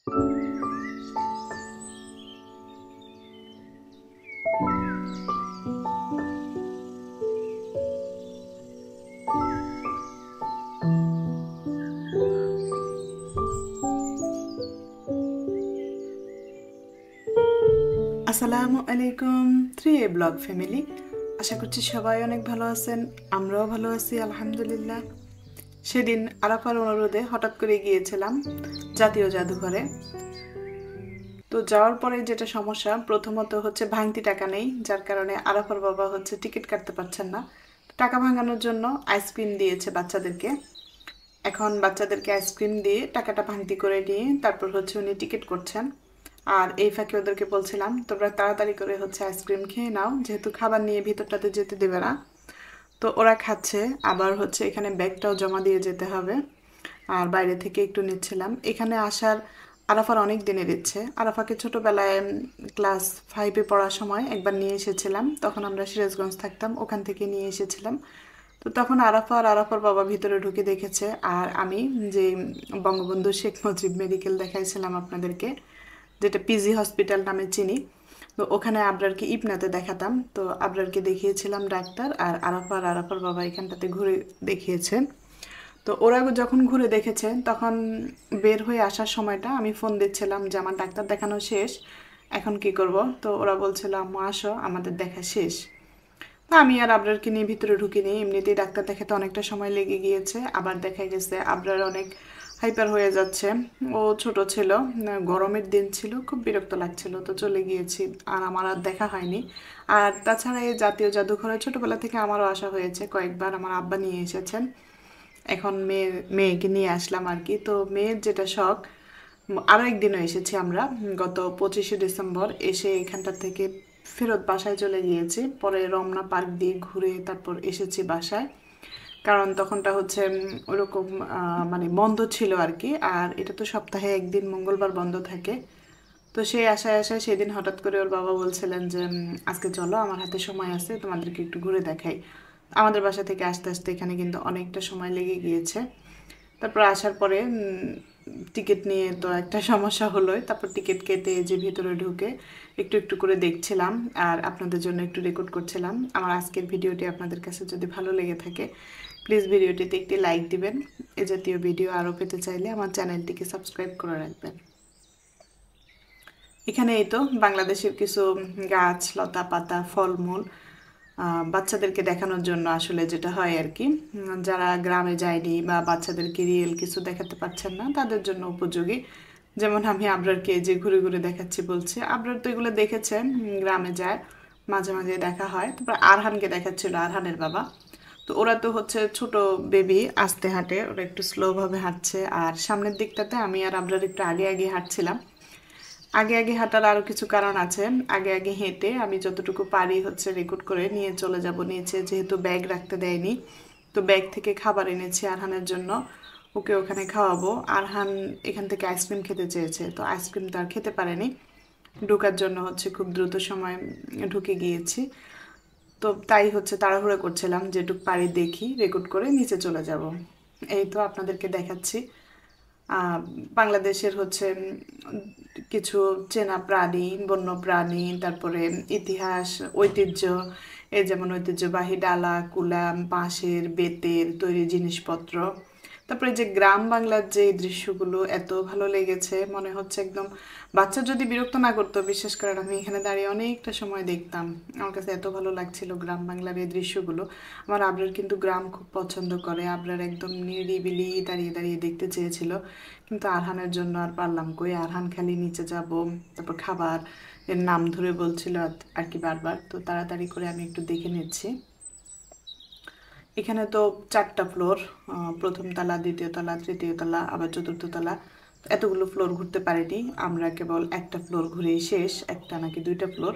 আসসালামু আলাইকুম 3A blog family. আশা করছি সবাই অনেক ভালো আছেন, আমরাও ভালো আছি আলহামদুলিল্লাহ। সেদিন আরাফার অনুরোধে হঠাৎ করে গিয়েছিলাম জাতীয় জাদুঘরে। তো যাওয়ার পরে যেটা সমস্যা, প্রথমত হচ্ছে ভাঙতি টাকা নেই, যার কারণে আরাফার বাবা হচ্ছে টিকিট কাটতে পারছেন না। টাকা ভাঙানোর জন্য আইসক্রিম দিয়েছে বাচ্চাদেরকে। এখন বাচ্চাদেরকে আইসক্রিম দিয়ে টাকাটা ভাঙতি করে নিয়ে তারপর হচ্ছে উনি টিকিট করছেন। আর এই ফাঁকে ওদেরকে বলছিলাম তোমরা তাড়াতাড়ি করে হচ্ছে আইসক্রিম খেয়ে নাও, যেহেতু খাবার নিয়ে ভিতরটাতে যেতে দেবে না। তো ওরা খাচ্ছে, আবার হচ্ছে এখানে ব্যাগটাও জমা দিয়ে যেতে হবে। আর বাইরে থেকে একটু নিচ্ছিলাম। এখানে আসার আরাফার অনেক দিনের ইচ্ছে। আরাফাকে ছোটোবেলায় ক্লাস 5-এ পড়ার সময় একবার নিয়ে এসেছিলাম, তখন আমরা সিরাজগঞ্জ থাকতাম, ওখান থেকে নিয়ে এসেছিলাম। তো তখন আরাফার বাবা ভিতরে ঢুকে দেখেছে। আর আমি যে বঙ্গবন্ধু শেখ মুজিব মেডিকেল দেখাইছিলাম আপনাদেরকে, যেটা পিজি হসপিটাল নামে চিনি, তো ওখানে আবরারকে ইপনাতে দেখাতাম। তো আবরারকে দেখিয়েছিলাম ডাক্তার, আর আরাফার বাবা এখানটাতে ঘুরে দেখিয়েছেন। তো ওরা যখন ঘুরে দেখেছে তখন বের হয়ে আসার সময়টা আমি ফোন দিচ্ছিলাম যে আমার ডাক্তার দেখানো শেষ, এখন কি করব। তো ওরা বলছিল আম্মু আসো, আমাদের দেখা শেষ। না, আমি আর আবরারকে নিয়ে ভিতরে ঢুকিনি। এমনিতেই ডাক্তার দেখাতে অনেকটা সময় লেগে গিয়েছে। আবার দেখা গেছে আবরার অনেক হাইপার হয়ে যাচ্ছে। ও ছোট ছিল, গরমের দিন ছিল, খুব বিরক্ত লাগছিল, তো চলে গিয়েছি। আর আমার আর দেখা হয়নি। আর তাছাড়া এই জাতীয় জাদুঘরে ছোটবেলা থেকে আমারও আসা হয়েছে কয়েকবার, আমার আব্বা নিয়ে এসেছেন। এখন মেয়েকে নিয়ে আসলাম আর কি। তো মেয়ের যেটা শখ, আরও একদিনও এসেছি আমরা, গত 25শে ডিসেম্বর এসে এখানটা থেকে ফেরত বাসায় চলে গিয়েছি। পরে রমনা পার্ক দিয়ে ঘুরে তারপর এসেছি বাসায়, কারণ তখনটা হচ্ছে ওরকম মানে বন্ধ ছিল আর কি। আর এটা তো সপ্তাহে একদিন মঙ্গলবার বন্ধ থাকে। তো সেই আশায় সেদিন হঠাৎ করে ওর বাবা বলছিলেন যে আজকে চলো, আমার হাতে সময় আছে, তোমাদেরকে একটু ঘুরে দেখাই। আমাদের বাসা থেকে আস্তে আস্তে এখানে কিন্তু অনেকটা সময় লেগে গিয়েছে। তারপর আসার পরে টিকিট নিয়ে তো একটা সমস্যা হলোই। তারপর টিকিট কেটে যে ভিতরে ঢুকে একটু একটু করে দেখছিলাম আর আপনাদের জন্য একটু রেকর্ড করছিলাম। আমার আজকের ভিডিওটি আপনাদের কাছে যদি ভালো লেগে থাকে প্লিজ ভিডিওটিতে একটি লাইক দিবেন। এ জাতীয় ভিডিও আরও পেতে চাইলে আমার চ্যানেলটিকে সাবস্ক্রাইব করে রাখবেন। এখানে এই তো বাংলাদেশের কিছু গাছ লতা পাতা ফলমূল বাচ্চাদেরকে দেখানোর জন্য আসলে যেটা হয় আর কি, যারা গ্রামে যায়নি বা বাচ্চাদেরকে রিয়েল কিছু দেখাতে পারছেন না তাদের জন্য উপযোগী। যেমন আমি আবরারকে যে ঘুরে ঘুরে দেখাচ্ছি বলছি, আবরার তো এগুলো দেখেছে, গ্রামে যায় মাঝে মাঝে দেখা হয়। তারপর আরহানকে দেখাচ্ছিল, আরহানের বাবা। তো ওরা তো হচ্ছে ছোট বেবি, আস্তে হাঁটে, ওরা একটু স্লোভাবে হাঁটছে। আর সামনের দিকটাতে আমি আর আবরার একটু আগে আগে হাঁটছিলাম। আগে আগে হাঁটার আরও কিছু কারণ আছে। আগে আগে হেঁটে আমি যতটুকু পারি হচ্ছে রেকর্ড করে নিয়ে চলে যাব নিচে, যেহেতু ব্যাগ রাখতে দেয়নি। তো ব্যাগ থেকে খাবার এনেছি আরহানের জন্য, ওকে ওখানে খাওয়াবো। আরহান এখান থেকে আইসক্রিম খেতে চেয়েছে, তো আইসক্রিম তো আর খেতে পারেনি। ঢোকার জন্য হচ্ছে খুব দ্রুত সময় ঢুকে গিয়েছি। তো তাই হচ্ছে তাড়াহুড়ো করছিলাম, যেটুক পারি দেখি রেকর্ড করে নিচে চলে যাব। এই তো আপনাদেরকে দেখাচ্ছি বাংলাদেশের হচ্ছে কিছু চেনা প্রাণী, বন্য প্রাণী, তারপরে ইতিহাস, ঐতিহ্য। এই যেমন ঐতিহ্যবাহী ডালা কুলা, বাঁশের বেতের তৈরি জিনিসপত্র। তারপরে যে গ্রাম বাংলার যে দৃশ্যগুলো এত ভালো লেগেছে, মনে হচ্ছে একদম বাচ্চা যদি বিরক্ত না করতো, বিশেষ করে আমি এখানে দাঁড়িয়ে অনেকটা সময় দেখতাম। আমার কাছে এত ভালো লাগছিল গ্রাম বাংলার এই দৃশ্যগুলো। আমার আবরার কিন্তু গ্রাম খুব পছন্দ করে, আবরার একদম নিরিবিলি দাঁড়িয়ে দাঁড়িয়ে দেখতে চেয়েছিল। কিন্তু আরহানের জন্য আর পারলাম কই, আরহান খালি নিচে যাব, তারপর খাবার এর নাম ধরে বলছিল আর কি বারবার। তো তাড়াতাড়ি করে আমি একটু দেখে নিচ্ছি। এখানে তো 4টা ফ্লোর, প্রথম তলা, দ্বিতীয় তলা, তৃতীয় তলা, আবার চতুর্থ তলা। এতগুলো ফ্লোর ঘুরতে পারিনি আমরা, কেবল একটা ফ্লোর ঘুরেই শেষ, একটা নাকি 2টা ফ্লোর।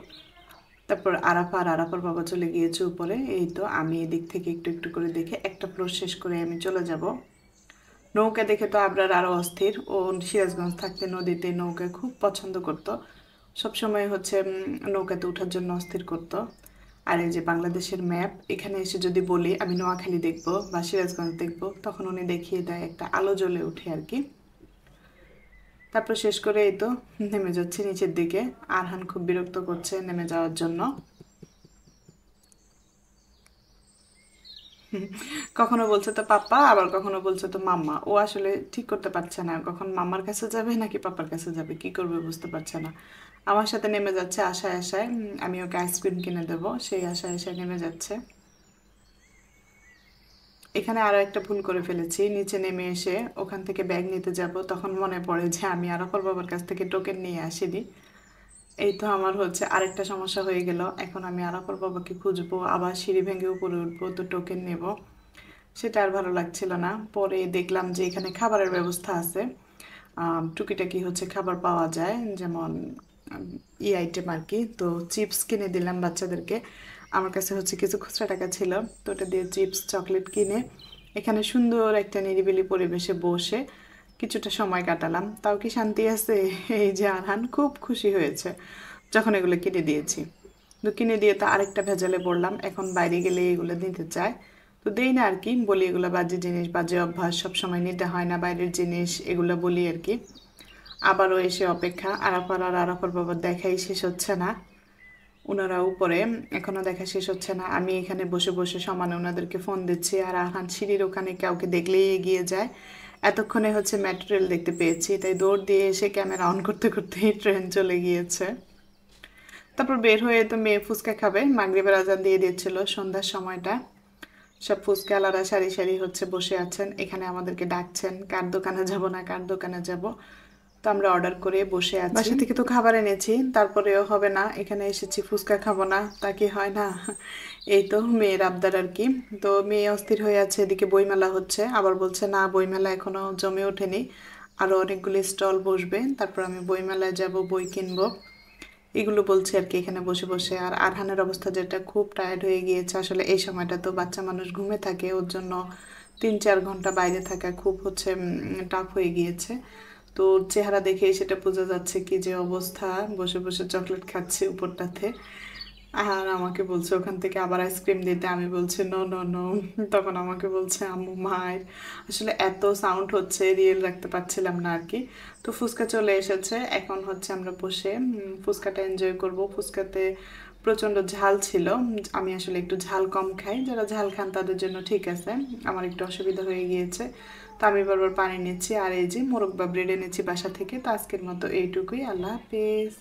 তারপর আরাফার বাবা চলে গিয়েছে উপরে। এই তো আমি এদিক থেকে একটু একটু করে দেখে একটা ফ্লোর শেষ করে আমি চলে যাব। নৌকা দেখে তো আবরার আরও অস্থির। ও সিরাজগঞ্জ থাকতে নদীতে নৌকা খুব পছন্দ করতো, সবসময় হচ্ছে নৌকাতে ওঠার জন্য অস্থির করতো। আর এই যে বাংলাদেশের ম্যাপ, এখানে এসে যদি বলি আমি নোয়াখালী দেখবো বা সিরাজগঞ্জ দেখবো, তখন উনি দেখিয়ে দেয়, একটা আলো জ্বলে ওঠে আর কি। তারপর শেষ করে এই তো নেমে যাচ্ছি নিচের দিকে। আরহান খুব বিরক্ত করছে নেমে যাওয়ার জন্য। কখনো বলছে তো পাপ্পা, আবার কখনো বলছে তো মাম্মা। ও আসলে ঠিক করতে পারছে না কখন মাম্মার কাছে যাবে নাকি পাপ্পার কাছে যাবে, কি করবে বুঝতে পারছে না। আমার সাথে নেমে যাচ্ছে আশায় আশায়, আমি ওকে আইসক্রিম কিনে দেবো সেই আশায় আশায় নেমে যাচ্ছে। এখানে আরো একটা ভুল করে ফেলেছি, নিচে নেমে এসে ওখান থেকে ব্যাগ নিতে যাব, তখন মনে পড়ে যে আমি আরাফার বাবার কাছ থেকে টোকেন নিয়ে আসিনি। এই তো আমার হচ্ছে আরেকটা সমস্যা হয়ে গেল। এখন আমি আরাফার বাবাকে খুঁজবো, আবার সিঁড়ি ভেঙে উপরে উঠবো, তো টোকেন নেব, সেটা আর ভালো লাগছিল না। পরে দেখলাম যে এখানে খাবারের ব্যবস্থা আছে, টুকিটাকি হচ্ছে খাবার পাওয়া যায়, যেমন আইটেম আর কি। তো চিপস কিনে দিলাম বাচ্চাদেরকে, আমার কাছে হচ্ছে কিছু খুচরা টাকা ছিল, তো ওটা দিয়ে চিপস চকলেট কিনে এখানে সুন্দর একটা নিরিবিলি পরিবেশে বসে কিছুটা সময় কাটালাম। তাও কি শান্তি আছে? এই যে আরহান খুব খুশি হয়েছে যখন এগুলো কিনে দিয়েছি। তো কিনে দিয়ে তো আরেকটা ভেজালে পড়লাম, এখন বাইরে গেলে এগুলো নিতে চায়, তো দেই না আর কি, বলি এগুলো বাজে জিনিস, বাজে অভ্যাস, সবসময় নিতে হয় না বাইরের জিনিস, এগুলো বলি আর কি। আবারও এসে অপেক্ষা, আরাফার আর আরাফার বাবার দেখাই শেষ হচ্ছে না। ওনারা উপরে, এখনো দেখা শেষ হচ্ছে না। আমি এখানে বসে বসে সমানে ওনাদেরকে ফোন দিচ্ছি, আর আরহান সিঁড়ির ওখানে কাউকে দেখলেই এগিয়ে যায়। এতক্ষণে হচ্ছে মেট্রো রেল দেখতে পেয়েছি, তাই দৌড় দিয়ে এসে ক্যামেরা অন করতে করতেই ট্রেন চলে গিয়েছে। তারপর বের হয়ে তো মেয়ে ফুচকা খাবে, মাগরিবের আজান দিয়ে দিচ্ছিল সন্ধ্যার সময়টা। সব ফুচকাওয়ালারা সারি সারি হচ্ছে বসে আছেন, এখানে আমাদেরকে ডাকছেন কার দোকানে যাব না কার দোকানে যাব। তো আমরা অর্ডার করে বসে আছি। বাসা থেকে তো খাবার এনেছি, তারপরেও হবে না, এখানে এসেছি ফুচকা খাবো না তা কি হয় না। এই তো মেয়ের আবদার আর কি। তো মেয়ে অস্থির হয়ে আছে, এদিকে বইমেলা হচ্ছে, আবার বলছে না বইমেলা এখনো জমে ওঠেনি, আরো অনেকগুলি স্টল বসবে, তারপর আমি বইমেলায় যাব, বই কিনবো, এগুলো বলছে আর কি এখানে বসে বসে। আর আরহানের অবস্থা যেটা, খুব টায়ার্ড হয়ে গিয়েছে আসলে, এই সময়টা তো বাচ্চা মানুষ ঘুমে থাকে, ওর জন্য 3-4 ঘন্টা বাইরে থাকা খুব হচ্ছে টাফ হয়ে গিয়েছে। তো ওর চেহারা দেখেই সেটা বোঝা যাচ্ছে কি যে অবস্থা, বসে বসে চকলেট খাচ্ছে উপরটাতে। আর আমাকে বলছে ওখান থেকে আবার আইসক্রিম দিতে, আমি বলছি নো নো নো। তখন আমাকে বলছে আম্মু মায়ের, আসলে এত সাউন্ড হচ্ছে রিয়েল রাখতে পারছিলাম না আর কি। তো ফুচকা চলে এসেছে, এখন হচ্ছে আমরা বসে ফুচকাটা এনজয় করব। ফুচকাতে প্রচণ্ড ঝাল ছিল, আমি আসলে একটু ঝাল কম খাই, যারা ঝাল খান তাদের জন্য ঠিক আছে, আমার একটু অসুবিধা হয়ে গিয়েছে। তো আমি বারবার পানি নিচ্ছি, আর এই যে মোরব্বা ব্রেড এনেছি বাসা থেকে। তো আজকের মতো এইটুকুই, আল্লাহ হাফেজ।